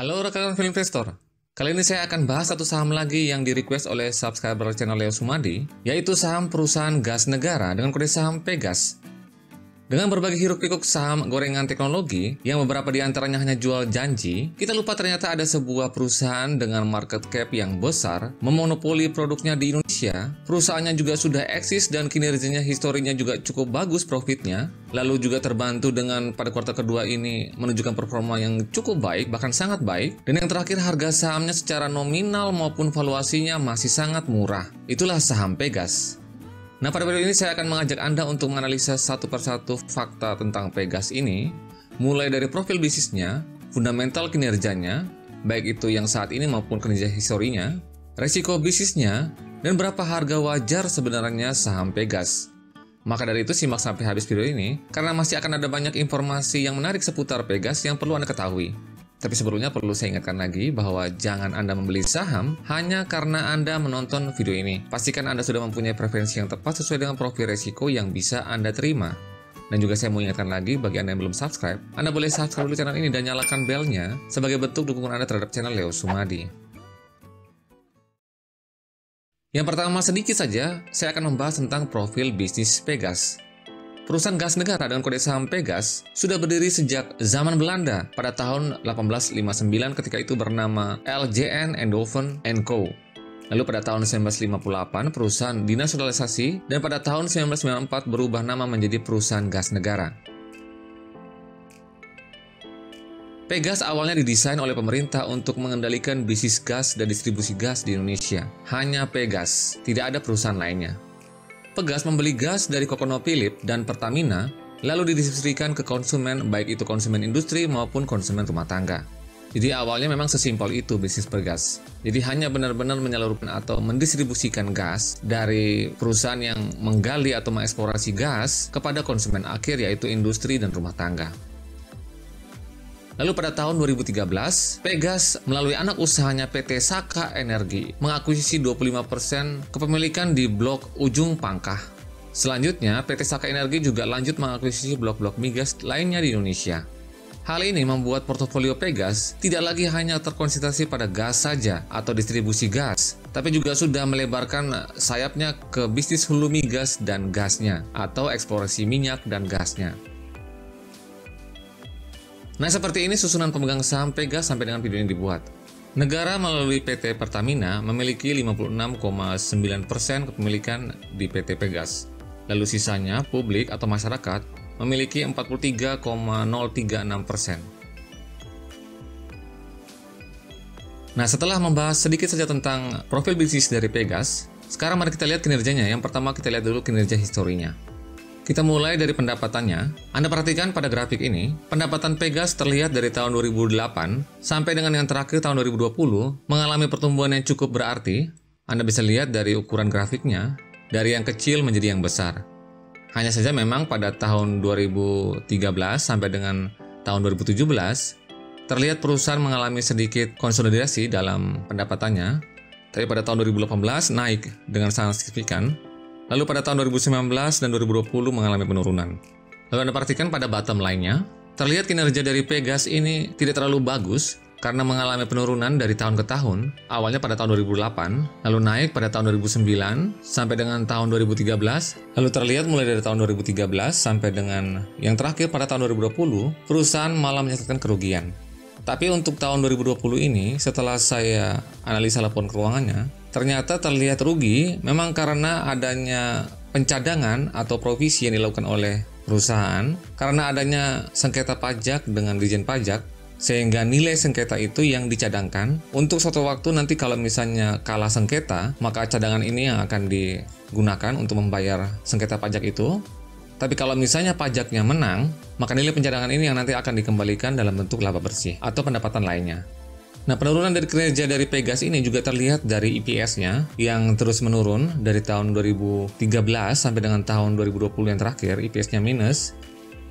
Halo rekan film investor. Kali ini saya akan bahas satu saham lagi yang di-request oleh subscriber channel Leo Sumadi, yaitu saham perusahaan gas negara dengan kode saham Pegas. Dengan berbagai hiruk-pikuk saham gorengan teknologi yang beberapa di antaranya hanya jual janji, kita lupa ternyata ada sebuah perusahaan dengan market cap yang besar, memonopoli produknya di Indonesia. Perusahaannya juga sudah eksis dan kinerjanya historinya juga cukup bagus profitnya, lalu juga terbantu dengan pada kuartal kedua ini menunjukkan performa yang cukup baik, bahkan sangat baik. Dan yang terakhir, harga sahamnya secara nominal maupun valuasinya masih sangat murah. Itulah saham Pegas. Nah, pada video ini saya akan mengajak Anda untuk menganalisa satu persatu fakta tentang Pegas ini, mulai dari profil bisnisnya, fundamental kinerjanya, baik itu yang saat ini maupun kinerja historinya, resiko bisnisnya, dan berapa harga wajar sebenarnya saham Pegas. Maka dari itu simak sampai habis video ini, karena masih akan ada banyak informasi yang menarik seputar Pegas yang perlu Anda ketahui. Tapi sebelumnya perlu saya ingatkan lagi bahwa jangan Anda membeli saham hanya karena Anda menonton video ini. Pastikan Anda sudah mempunyai preferensi yang tepat sesuai dengan profil resiko yang bisa Anda terima. Dan juga saya mau ingatkan lagi bagi Anda yang belum subscribe, Anda boleh subscribe dulu channel ini dan nyalakan belnya sebagai bentuk dukungan Anda terhadap channel Leo Sumadi. Yang pertama, sedikit saja saya akan membahas tentang profil bisnis Pegas. Perusahaan gas negara dengan kode saham Pegas sudah berdiri sejak zaman Belanda pada tahun 1859 ketika itu bernama LJN Eindhoven & Co. Lalu pada tahun 1958 perusahaan dinasionalisasi dan pada tahun 1994 berubah nama menjadi perusahaan gas negara. Pegas awalnya didesain oleh pemerintah untuk mengendalikan bisnis gas dan distribusi gas di Indonesia. Hanya Pegas, tidak ada perusahaan lainnya. Pegas membeli gas dari CocoNophillips dan Pertamina, lalu didistribusikan ke konsumen, baik itu konsumen industri maupun konsumen rumah tangga. Jadi awalnya memang sesimpel itu bisnis Pegas. Jadi hanya benar-benar menyalurkan atau mendistribusikan gas dari perusahaan yang menggali atau mengeksplorasi gas kepada konsumen akhir, yaitu industri dan rumah tangga. Lalu pada tahun 2013, Pegas melalui anak usahanya PT Saka Energi mengakuisisi 25% kepemilikan di blok Ujung Pangkah. Selanjutnya, PT Saka Energi juga lanjut mengakuisisi blok-blok migas lainnya di Indonesia. Hal ini membuat portofolio Pegas tidak lagi hanya terkonsentrasi pada gas saja atau distribusi gas, tapi juga sudah melebarkan sayapnya ke bisnis hulu migas dan gasnya atau eksplorasi minyak dan gasnya. Nah, seperti ini susunan pemegang saham Pegas sampai dengan video ini dibuat. Negara melalui PT Pertamina memiliki 56,9% kepemilikan di PT Pegas. Lalu sisanya publik atau masyarakat memiliki 43,036%. Nah, setelah membahas sedikit saja tentang profil bisnis dari Pegas, sekarang mari kita lihat kinerjanya. Yang pertama kita lihat dulu kinerja historinya. Kita mulai dari pendapatannya. Anda perhatikan pada grafik ini, pendapatan Pegas terlihat dari tahun 2008 sampai dengan yang terakhir tahun 2020 mengalami pertumbuhan yang cukup berarti. Anda bisa lihat dari ukuran grafiknya, dari yang kecil menjadi yang besar. Hanya saja memang pada tahun 2013 sampai dengan tahun 2017, terlihat perusahaan mengalami sedikit konsolidasi dalam pendapatannya, tapi pada tahun 2018 naik dengan sangat signifikan. Lalu pada tahun 2019 dan 2020 mengalami penurunan. Lalu Anda perhatikan pada bottom line-nya, terlihat kinerja dari Pegas ini tidak terlalu bagus karena mengalami penurunan dari tahun ke tahun. Awalnya pada tahun 2008, lalu naik pada tahun 2009 sampai dengan tahun 2013. Lalu terlihat mulai dari tahun 2013 sampai dengan yang terakhir pada tahun 2020, perusahaan malah mencatatkan kerugian. Tapi untuk tahun 2020 ini, setelah saya analisa laporan keuangannya, ternyata terlihat rugi memang karena adanya pencadangan atau provisi yang dilakukan oleh perusahaan karena adanya sengketa pajak dengan Ditjen Pajak, sehingga nilai sengketa itu yang dicadangkan untuk suatu waktu nanti kalau misalnya kalah sengketa, maka cadangan ini yang akan digunakan untuk membayar sengketa pajak itu. Tapi kalau misalnya pajaknya menang, maka nilai pencadangan ini yang nanti akan dikembalikan dalam bentuk laba bersih atau pendapatan lainnya. Nah, penurunan dari kinerja dari Pegas ini juga terlihat dari EPS-nya yang terus menurun dari tahun 2013 sampai dengan tahun 2020 yang terakhir, EPS-nya minus.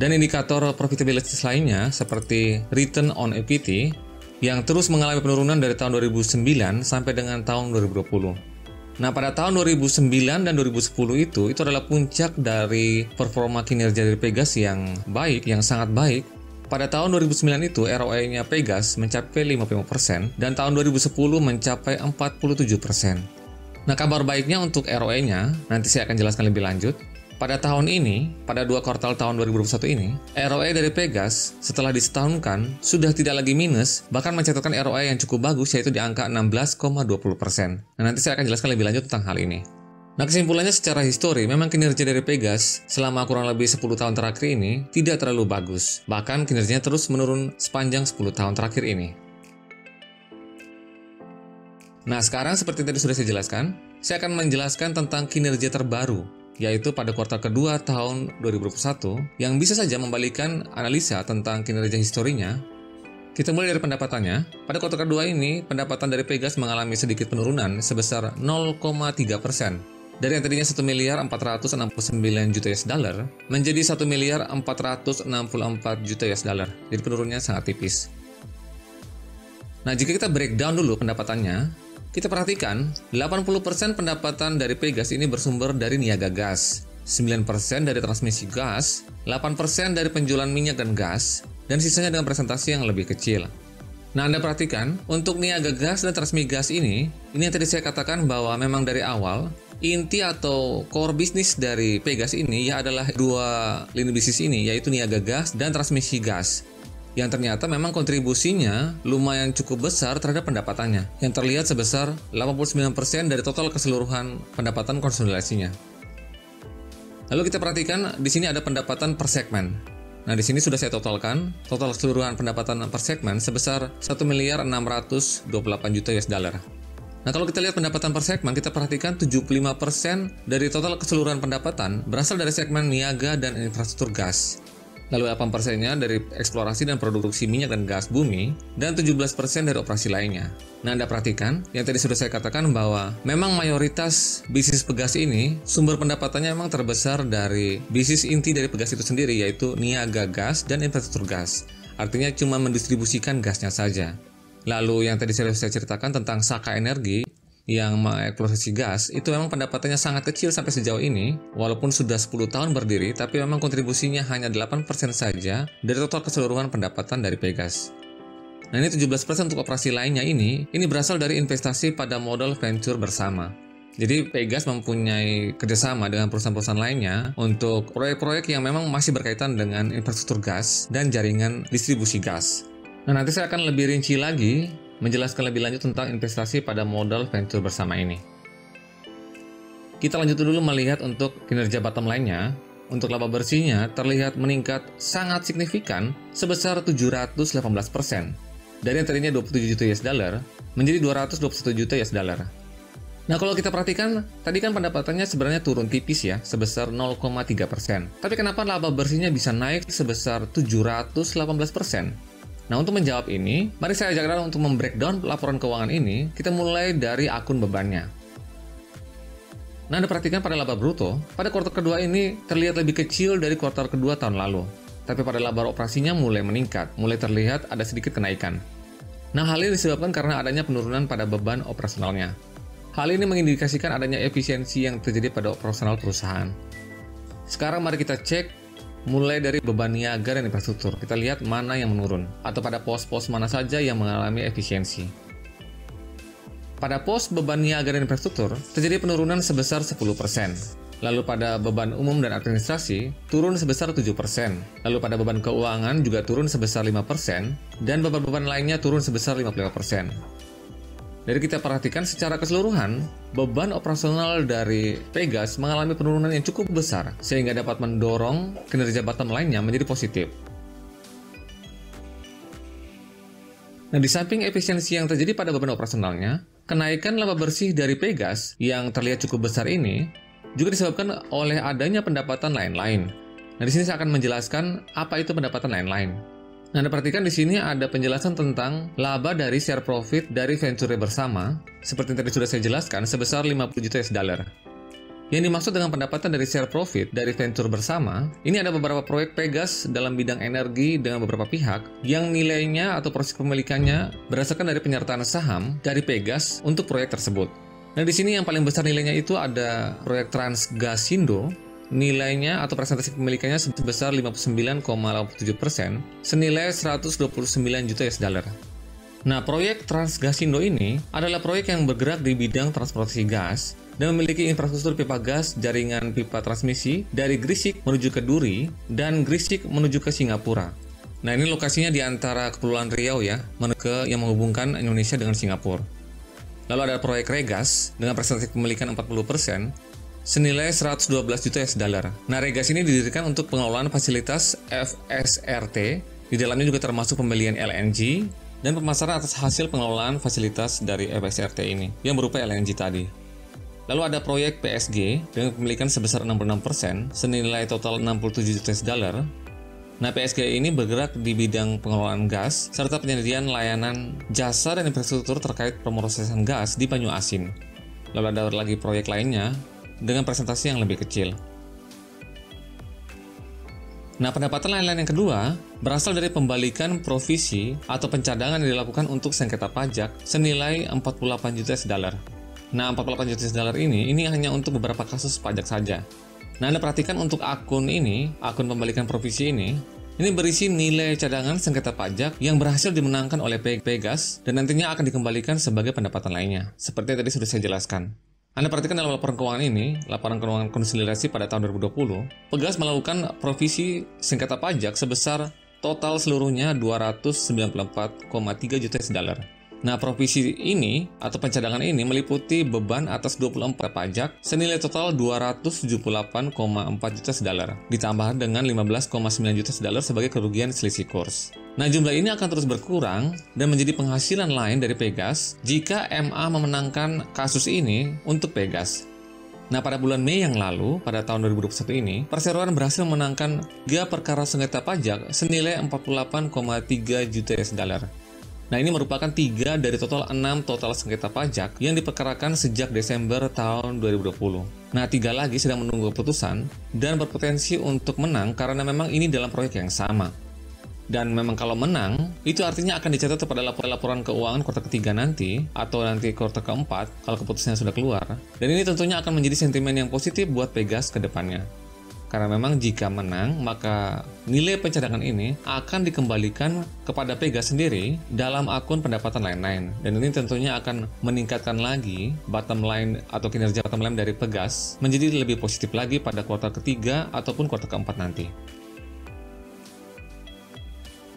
Dan indikator profitability lainnya seperti return on equity yang terus mengalami penurunan dari tahun 2009 sampai dengan tahun 2020. Nah, pada tahun 2009 dan 2010 itu adalah puncak dari performa kinerja dari Pegas yang baik, yang sangat baik. Pada tahun 2009 itu ROE-nya Pegas mencapai 55% dan tahun 2010 mencapai 47%. Nah, kabar baiknya untuk ROE-nya, nanti saya akan jelaskan lebih lanjut. Pada tahun ini, pada 2 kuartal tahun 2021 ini, ROE dari Pegas setelah disetahunkan sudah tidak lagi minus, bahkan mencatatkan ROE yang cukup bagus yaitu di angka 16,20%. Nah, nanti saya akan jelaskan lebih lanjut tentang hal ini. Nah, kesimpulannya secara histori, memang kinerja dari Pegas selama kurang lebih 10 tahun terakhir ini tidak terlalu bagus. Bahkan kinerjanya terus menurun sepanjang 10 tahun terakhir ini. Nah, sekarang seperti tadi sudah saya jelaskan, saya akan menjelaskan tentang kinerja terbaru, yaitu pada kuartal kedua tahun 2021, yang bisa saja membalikan analisa tentang kinerja historinya. Kita mulai dari pendapatannya. Pada kuartal kedua ini, pendapatan dari Pegas mengalami sedikit penurunan sebesar 0,3%. Dari yang tadinya 1 miliar 469 juta US dollar menjadi 1 miliar 464 juta US dollar. Jadi penurunannya sangat tipis. Nah, jika kita breakdown dulu pendapatannya, kita perhatikan 80% pendapatan dari Pegas ini bersumber dari niaga gas, 9% dari transmisi gas, 8% dari penjualan minyak dan gas, dan sisanya dengan presentasi yang lebih kecil. Nah, Anda perhatikan, untuk niaga gas dan transmisi gas ini yang tadi saya katakan bahwa memang dari awal, inti atau core bisnis dari Pegas ini ya adalah dua lini bisnis ini, yaitu niaga gas dan transmisi gas. Yang ternyata memang kontribusinya lumayan cukup besar terhadap pendapatannya, yang terlihat sebesar 89% dari total keseluruhan pendapatan konsolidasinya. Lalu kita perhatikan, di sini ada pendapatan per segmen. Nah, di sini sudah saya totalkan, total keseluruhan pendapatan per segmen sebesar 1 miliar 628 juta US dollar. Nah, kalau kita lihat pendapatan per segmen, kita perhatikan 75% dari total keseluruhan pendapatan berasal dari segmen niaga dan infrastruktur gas. Lalu 8%-nya dari eksplorasi dan produksi minyak dan gas bumi, dan 17% dari operasi lainnya. Nah, Anda perhatikan, yang tadi sudah saya katakan bahwa memang mayoritas bisnis Pegas ini, sumber pendapatannya memang terbesar dari bisnis inti dari Pegas itu sendiri, yaitu niaga gas dan infrastruktur gas. Artinya cuma mendistribusikan gasnya saja. Lalu yang tadi saya ceritakan tentang Saka Energi, yang mengeksplorasi gas, itu memang pendapatannya sangat kecil sampai sejauh ini, walaupun sudah 10 tahun berdiri, tapi memang kontribusinya hanya 8% saja dari total keseluruhan pendapatan dari Pegas. Nah, ini 17% untuk operasi lainnya ini berasal dari investasi pada modal venture bersama. Jadi Pegas mempunyai kerjasama dengan perusahaan-perusahaan lainnya untuk proyek-proyek yang memang masih berkaitan dengan infrastruktur gas dan jaringan distribusi gas. Nah, nanti saya akan lebih rinci lagi menjelaskan lebih lanjut tentang investasi pada modal venture bersama ini. Kita lanjut dulu melihat untuk kinerja bottom line-nya. Untuk laba bersihnya terlihat meningkat sangat signifikan sebesar 718%. Dari yang tadinya 27 juta US dollar menjadi 221 juta US dollar. Nah, kalau kita perhatikan, tadi kan pendapatannya sebenarnya turun tipis ya, sebesar 0,3%. Tapi kenapa laba bersihnya bisa naik sebesar 718%? Nah, untuk menjawab ini, mari saya ajak Anda untuk membreakdown laporan keuangan ini. Kita mulai dari akun bebannya. Nah, Anda perhatikan pada laba bruto, pada kuartal kedua ini terlihat lebih kecil dari kuartal kedua tahun lalu. Tapi pada laba operasinya mulai meningkat, mulai terlihat ada sedikit kenaikan. Nah, hal ini disebabkan karena adanya penurunan pada beban operasionalnya. Hal ini mengindikasikan adanya efisiensi yang terjadi pada operasional perusahaan. Sekarang mari kita cek mulai dari beban niaga dan infrastruktur. Kita lihat mana yang menurun, atau pada pos-pos mana saja yang mengalami efisiensi. Pada pos beban niaga dan infrastruktur, terjadi penurunan sebesar 10%. Lalu pada beban umum dan administrasi, turun sebesar 7%. Lalu pada beban keuangan juga turun sebesar 5%, dan beban-beban lainnya turun sebesar 55%. Dari kita perhatikan secara keseluruhan, beban operasional dari Pegas mengalami penurunan yang cukup besar, sehingga dapat mendorong kinerja bottom line-nya menjadi positif. Nah, di samping efisiensi yang terjadi pada beban operasionalnya, kenaikan laba bersih dari Pegas yang terlihat cukup besar ini juga disebabkan oleh adanya pendapatan lain-lain. Nah, di sini saya akan menjelaskan apa itu pendapatan lain-lain. Nah, Anda perhatikan di sini ada penjelasan tentang laba dari share profit dari venture bersama, seperti yang tadi sudah saya jelaskan, sebesar 50 juta US dollar. Yang dimaksud dengan pendapatan dari share profit dari venture bersama, ini ada beberapa proyek Pegas dalam bidang energi dengan beberapa pihak yang nilainya atau proses pemilikannya berdasarkan dari penyertaan saham dari Pegas untuk proyek tersebut. Nah, di sini yang paling besar nilainya itu ada proyek Transgasindo nilainya atau presentasi kepemilikannya sebesar 59,87% senilai 129 juta US dollar. Nah, proyek Transgasindo ini adalah proyek yang bergerak di bidang transportasi gas dan memiliki infrastruktur pipa gas jaringan pipa transmisi dari Gresik menuju ke Duri dan Gresik menuju ke Singapura. Nah, ini lokasinya di antara Kepulauan Riau ya, yang menghubungkan Indonesia dengan Singapura. Lalu ada proyek Regas dengan presentasi kepemilikan 40% senilai 112 juta US dollar. Nah, Regas ini didirikan untuk pengelolaan fasilitas FSRT, di dalamnya juga termasuk pembelian LNG dan pemasaran atas hasil pengelolaan fasilitas dari FSRT ini yang berupa LNG tadi. Lalu ada proyek PSG dengan kepemilikan sebesar 66% senilai total 67 juta US dollar. Nah, PSG ini bergerak di bidang pengelolaan gas serta penyediaan layanan jasa dan infrastruktur terkait pemrosesan gas di Banyu Asin. Lalu ada lagi proyek lainnya dengan presentasi yang lebih kecil. Nah, pendapatan lain-lain yang kedua berasal dari pembalikan provisi atau pencadangan yang dilakukan untuk sengketa pajak senilai 48 juta US dollar. Nah, 48 juta US dollar ini hanya untuk beberapa kasus pajak saja. Nah, Anda perhatikan untuk akun pembalikan provisi ini berisi nilai cadangan sengketa pajak yang berhasil dimenangkan oleh Pegas dan nantinya akan dikembalikan sebagai pendapatan lainnya, seperti yang tadi sudah saya jelaskan. Anda perhatikan dalam laporan keuangan ini, laporan keuangan konsolidasi pada tahun 2020, Pegas melakukan provisi sengketa pajak sebesar total seluruhnya 294,3 juta US dollar. Nah, provisi ini atau pencadangan ini meliputi beban atas 24 pajak senilai total 278,4 juta US dollar, ditambah dengan 15,9 juta US dollar sebagai kerugian selisih kurs. Nah, jumlah ini akan terus berkurang dan menjadi penghasilan lain dari Pegas jika MA memenangkan kasus ini untuk Pegas. Nah, pada bulan Mei yang lalu, pada tahun 2021 ini, perseroan berhasil memenangkan 3 perkara sengketa pajak senilai 48,3 juta US dollar. Nah, ini merupakan 3 dari total 6 total sengketa pajak yang diperkarakan sejak Desember tahun 2020. Nah, 3 lagi sedang menunggu keputusan dan berpotensi untuk menang karena memang ini dalam proyek yang sama. Dan memang kalau menang, itu artinya akan dicatat pada laporan keuangan kuartal ketiga nanti, atau nanti kuartal keempat, kalau keputusannya sudah keluar. Dan ini tentunya akan menjadi sentimen yang positif buat Pegas ke depannya. Karena memang jika menang, maka nilai pencadangan ini akan dikembalikan kepada Pegas sendiri dalam akun pendapatan lain-lain. Dan ini tentunya akan meningkatkan lagi bottom line atau kinerja bottom line dari Pegas menjadi lebih positif lagi pada kuartal ketiga ataupun kuartal keempat nanti.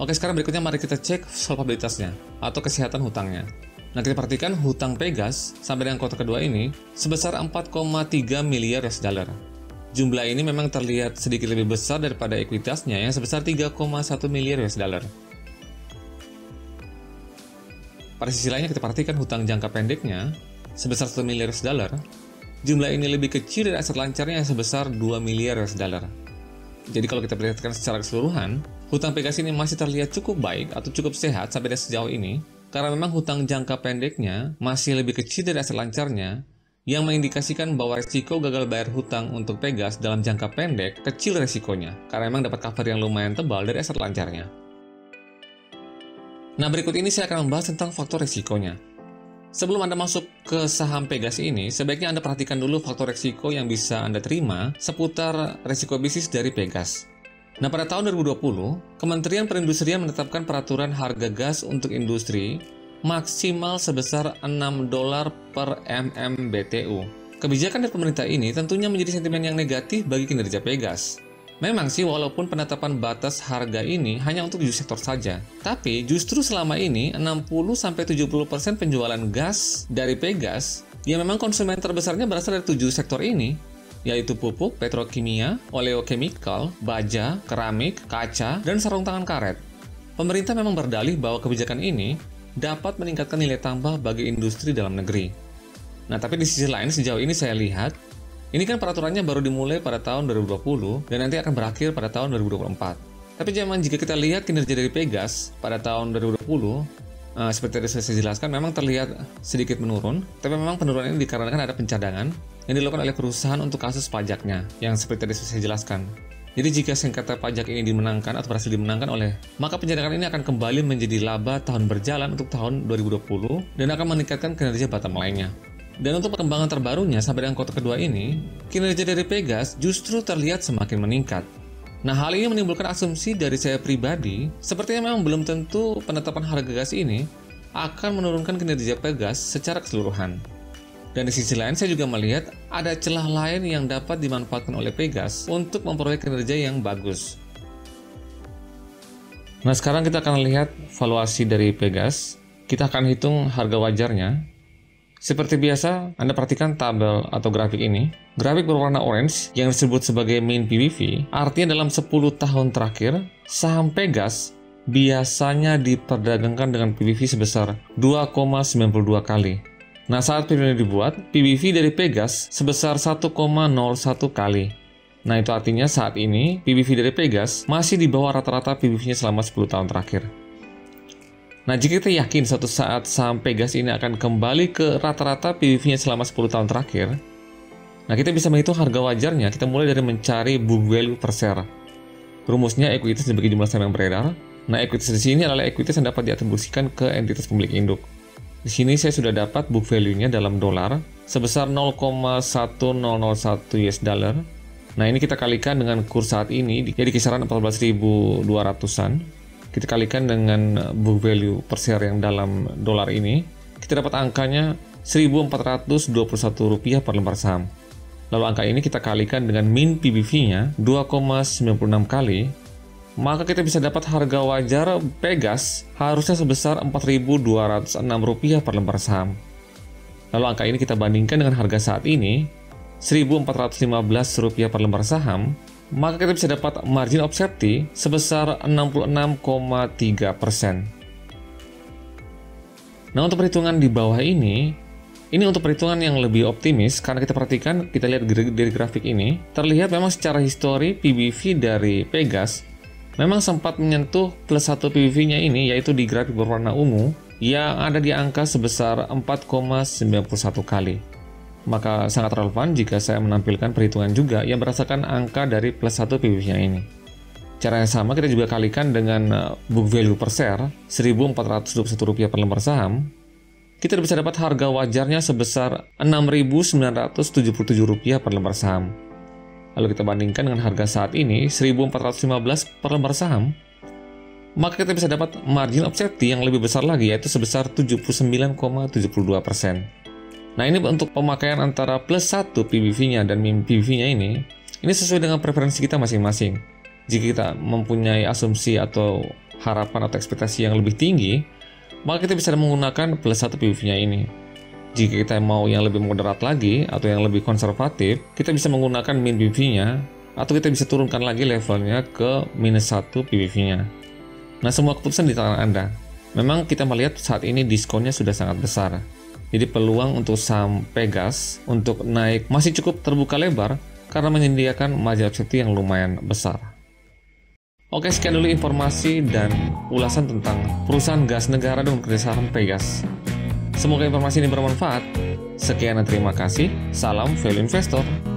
Oke, sekarang berikutnya mari kita cek solvabilitasnya atau kesehatan hutangnya. Nah, kita perhatikan hutang Pegas sampai dengan kuartal kedua ini sebesar 4,3 miliar US dollar. Jumlah ini memang terlihat sedikit lebih besar daripada ekuitasnya yang sebesar 3,1 miliar US dollar. Pada sisi lainnya kita perhatikan hutang jangka pendeknya sebesar 1 miliar US dollar. Jumlah ini lebih kecil dari aset lancarnya yang sebesar 2 miliar US dollar. Jadi kalau kita perhatikan secara keseluruhan, hutang Pegas ini masih terlihat cukup baik atau cukup sehat sampai sejauh ini karena memang hutang jangka pendeknya masih lebih kecil dari aset lancarnya yang mengindikasikan bahwa resiko gagal bayar hutang untuk Pegas dalam jangka pendek kecil resikonya karena memang dapat cover yang lumayan tebal dari aset lancarnya. Nah, berikut ini saya akan membahas tentang faktor resikonya. Sebelum Anda masuk ke saham Pegas ini, sebaiknya Anda perhatikan dulu faktor resiko yang bisa Anda terima seputar resiko bisnis dari Pegas. Nah, pada tahun 2020, Kementerian Perindustrian menetapkan peraturan harga gas untuk industri maksimal sebesar $6 per MMBTU. Kebijakan dari pemerintah ini tentunya menjadi sentimen yang negatif bagi kinerja Pegas. Memang sih, walaupun penetapan batas harga ini hanya untuk 7 sektor saja, tapi justru selama ini 60-70% penjualan gas dari Pegas yang memang konsumen terbesarnya berasal dari 7 sektor ini, yaitu pupuk, petrokimia, oleochemical, baja, keramik, kaca, dan sarung tangan karet. Pemerintah memang berdalih bahwa kebijakan ini dapat meningkatkan nilai tambah bagi industri dalam negeri. Nah, tapi di sisi lain sejauh ini saya lihat, ini kan peraturannya baru dimulai pada tahun 2020 dan nanti akan berakhir pada tahun 2024. Tapi jika kita lihat kinerja dari Pegas pada tahun 2020, seperti yang saya jelaskan memang terlihat sedikit menurun, tapi memang penurunan ini dikarenakan ada pencadangan yang dilakukan oleh perusahaan untuk kasus pajaknya, yang seperti tadi saya jelaskan. Jadi jika sengketa pajak ini dimenangkan atau berhasil dimenangkan maka pencadangan ini akan kembali menjadi laba tahun berjalan untuk tahun 2020 dan akan meningkatkan kinerja bottom line-nya. Dan untuk perkembangan terbarunya sampai dengan kuartal kedua ini, kinerja dari Pegas justru terlihat semakin meningkat. Nah, hal ini menimbulkan asumsi dari saya pribadi, sepertinya memang belum tentu penetapan harga gas ini akan menurunkan kinerja Pegas secara keseluruhan. Dan di sisi lain, saya juga melihat ada celah lain yang dapat dimanfaatkan oleh Pegas untuk memperoleh kinerja yang bagus. Nah, sekarang kita akan lihat valuasi dari Pegas. Kita akan hitung harga wajarnya. Seperti biasa, Anda perhatikan tabel atau grafik ini. Grafik berwarna orange yang disebut sebagai mean PBV, artinya dalam 10 tahun terakhir, saham Pegas biasanya diperdagangkan dengan PBV sebesar 2,92 kali. Nah, saat video ini dibuat, PBV dari Pegas sebesar 1,01 kali. Nah, itu artinya saat ini PBV dari Pegas masih di bawah rata-rata PBV-nya selama 10 tahun terakhir. Nah, jika kita yakin suatu saat saham Pegas ini akan kembali ke rata-rata PBV-nya selama 10 tahun terakhir, nah kita bisa menghitung harga wajarnya. Kita mulai dari mencari book value per share. Rumusnya ekuitas dibagi jumlah saham yang beredar. Nah, ekuitas di sini adalah ekuitas yang dapat diatribusikan ke entitas pemilik induk. Di sini saya sudah dapat book value-nya dalam dolar sebesar 0,1001 US dollar. Nah, ini kita kalikan dengan kurs saat ini, di kisaran 14.200-an. Kita kalikan dengan book value per share yang dalam dolar ini, kita dapat angkanya Rp1.421 per lembar saham. Lalu angka ini kita kalikan dengan min PBV-nya 2,96 kali, maka kita bisa dapat harga wajar Pegas harusnya sebesar Rp4.206 per lembar saham. Lalu angka ini kita bandingkan dengan harga saat ini, Rp1.415 per lembar saham, maka kita bisa dapat margin of safety sebesar 66,3%. Nah, untuk perhitungan di bawah ini untuk perhitungan yang lebih optimis, karena kita perhatikan, kita lihat dari grafik ini, terlihat memang secara histori PBV dari Pegas memang sempat menyentuh plus 1 PBV-nya ini, yaitu di grafik berwarna ungu, yang ada di angka sebesar 4,91 kali. Maka sangat relevan jika saya menampilkan perhitungan juga yang berdasarkan angka dari plus 1 PBV-nya ini. Cara yang sama kita juga kalikan dengan book value per share Rp1.421 per lembar saham. Kita bisa dapat harga wajarnya sebesar Rp6.977 per lembar saham. Lalu kita bandingkan dengan harga saat ini Rp1.415 per lembar saham, maka kita bisa dapat margin of safety yang lebih besar lagi, yaitu sebesar 79,72%. Nah, ini untuk pemakaian antara plus 1 PBV-nya dan min PBV-nya ini sesuai dengan preferensi kita masing-masing. Jika kita mempunyai asumsi atau harapan atau ekspektasi yang lebih tinggi, maka kita bisa menggunakan plus 1 PBV-nya ini. Jika kita mau yang lebih moderat lagi atau yang lebih konservatif, kita bisa menggunakan min PBV-nya, atau kita bisa turunkan lagi levelnya ke minus 1 PBV-nya. Nah, semua keputusan di tangan Anda. Memang kita melihat saat ini diskonnya sudah sangat besar. Jadi peluang untuk saham Pegas untuk naik masih cukup terbuka lebar karena menyediakan margin of safety yang lumayan besar. Oke, sekian dulu informasi dan ulasan tentang perusahaan gas negara dan kerjasama Pegas. Semoga informasi ini bermanfaat. Sekian dan terima kasih. Salam Value Investor.